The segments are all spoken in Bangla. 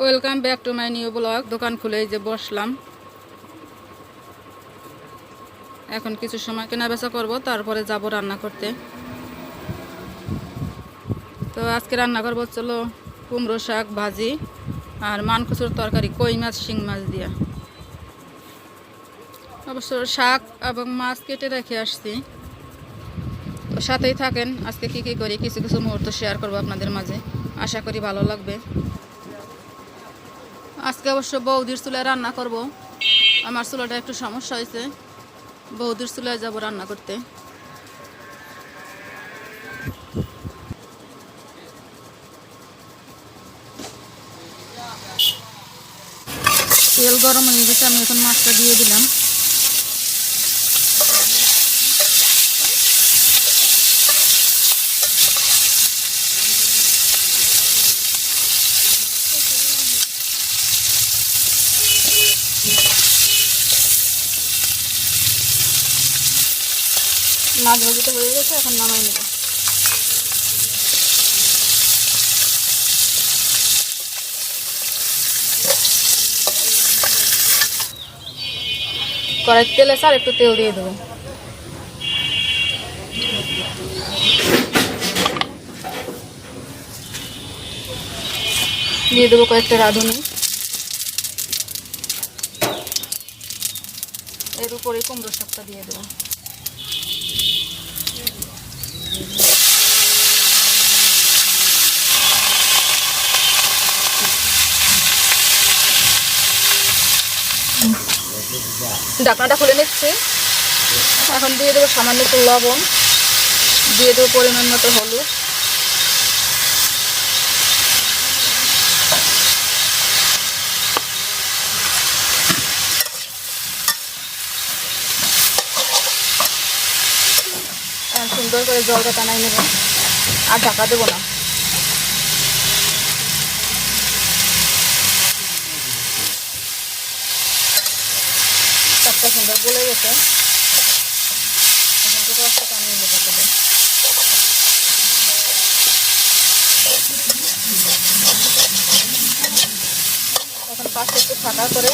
Welcome back to my new blog. দোকান খুলে এই যে বসলাম, এখন কিছু সময় কেনা বেচা করবো, তারপরে যাব রান্না করতে। তো আজকে রান্না করবো চলো কুমড়ো শাক ভাজি আর মানকচুর তরকারি, কই মাছ শিং মাছ দিয়া। অবশ্য শাক এবং মাছ কেটে রেখে আসছি, তো সাথেই থাকেন। আজকে কি কি করি কিছু কিছু মুহূর্ত শেয়ার করবো আপনাদের মাঝে, আশা করি ভালো লাগবে। আজকে অবশ্য বৌদির চুলায় রান্না করব। আমার চুলাটা একটু সমস্যা হয়েছে, বৌদির চুলায় যাব রান্না করতে। তেল গরম হয়ে গেছে, আমি এখন মাছটা দিয়ে দিলাম। মাছ ভাজিটা হয়ে গেছে, এখন নামাই নেব। কড়াই তেল আছে, আর একটু তেল দিয়ে দেবো। দিয়ে দেবো কয়েকটা রাঁধুনি, এর উপরে কুমড়ো শাকটা দিয়ে দেবো। ঢাকনাটা খুলে নিচ্ছি। এখন দিয়ে দেবো সামান্য একটু লবণ, দিয়ে দেবো পরিমাণ মতো হলুদ, সুন্দর করে জলটা টানাই নেব, আর ঢাকা দেবো না। শাকটা সুন্দর গলে গেছে, এখন রসটা টানিয়ে নেবো। এখন পাশে একটু ফাঁকা করে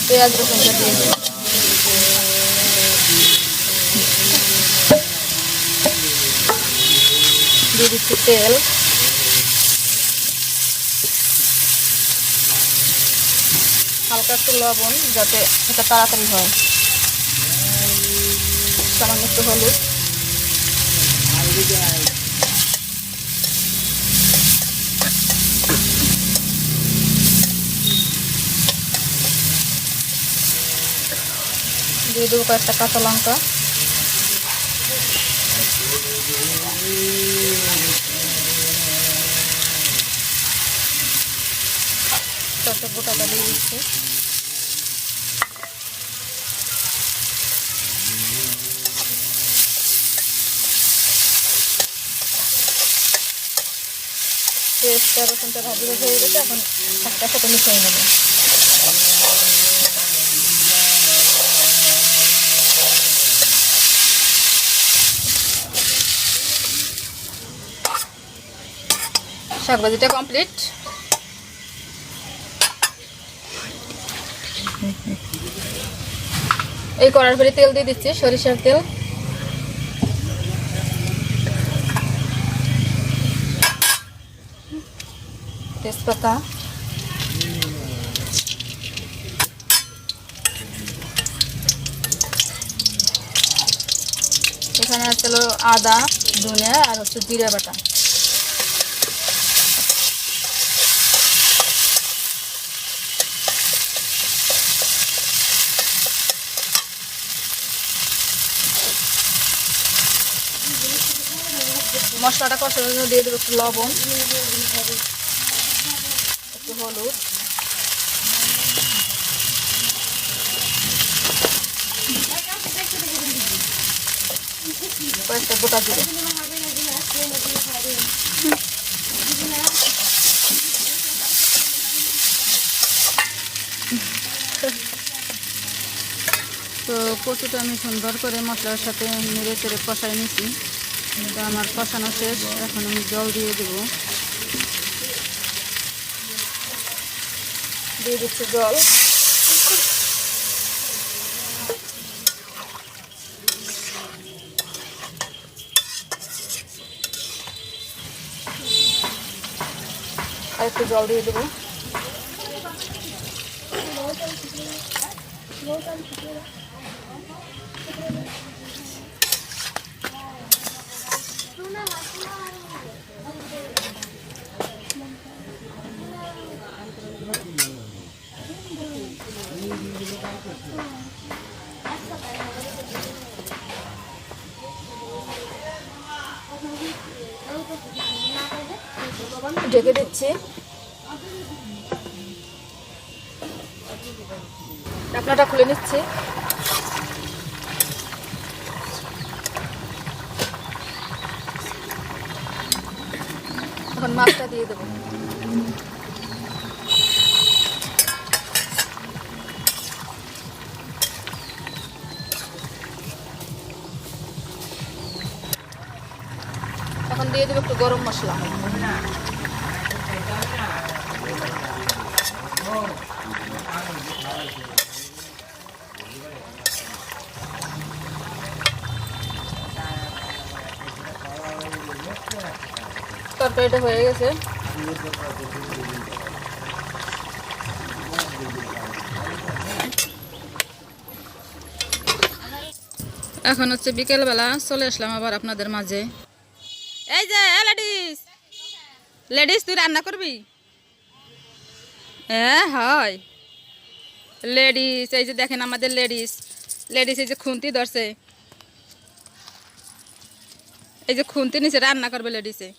পেঁয়াজ রসুনটা দিয়ে দেবো। দিয়ে দিচ্ছি তেল, হালকা একটু লবণ যাতে এটা তাড়াতাড়ি হয়, সামান্য একটু হলুদ, দিয়ে দেবো কয়েকটা কাঁচা লঙ্কা, সরষের গোটাটা দিয়ে দিচ্ছি। পেঁয়াজটা রসুনটা ভাজি হয়ে গেছে, এখন একটা সাথে মিশিয়ে নেব। শাক ভাজিটা কমপ্লিট। এই কড়ার ভরে তেল দিয়ে দিচ্ছি, সরিষার তেল, তেজপাতা, এখানে আছে আদা, ধনিয়া আর হচ্ছে জিরা বাটা। মশলাটা কষানোর জন্য দিয়ে দেবো একটু লবণ, একটু হলুদ, কয়েকটা গোটা জিরে। তো কচুটা আমি সুন্দর করে মশলার সাথে নেড়ে চেড়ে কষাই নিয়েছি। এটা আমার কষানো শেষ, এখন আমি জল দিয়ে দেবো। দিয়ে দিচ্ছি জল। আর একটু জল দিয়ে দেবো। ঢেকে দিচ্ছি। ঢাকনাটা খুলে নিচ্ছি। এখন মাছটা দিয়ে দেবো। এখন দিয়ে দেবো একটু গরম মশলা। তরকারিটা হয়ে গেছে। এখন হচ্ছে বিকেলবেলা চলে আসলাম আবার আপনাদের মাঝে। এই যে লেডিস, লেডিস তুই রান্না করবি? হ্যাঁ হয় লেডিস। এই যে দেখেন আমাদের লেডিস, লেডিস এই যে খুন্তি ধরছে, এই যে খুন্তি নিচে রান্না করবে লেডিসে।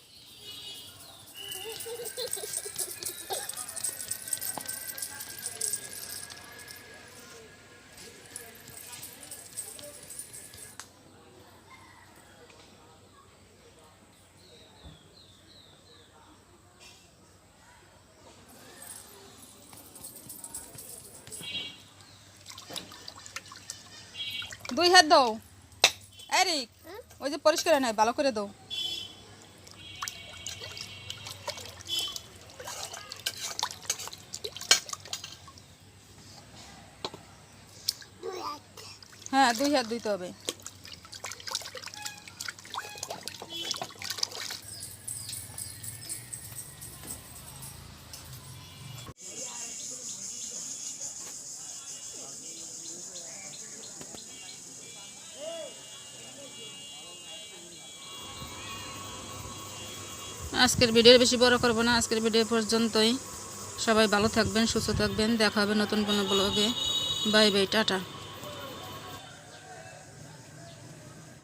দুই হাত দাও এরিক, ওই যে পরিষ্কার নয় ভালো করে দাও। হ্যাঁ দুই হাত ধুইতে হবে। আজকের ভিডিও বেশি বড় করব না, আজকের ভিডিও পর্যন্তই। সবাই ভালো থাকবেন, সুস্থ থাকবেন, দেখা হবে নতুন কোনো ব্লগে। Bye bye, tata.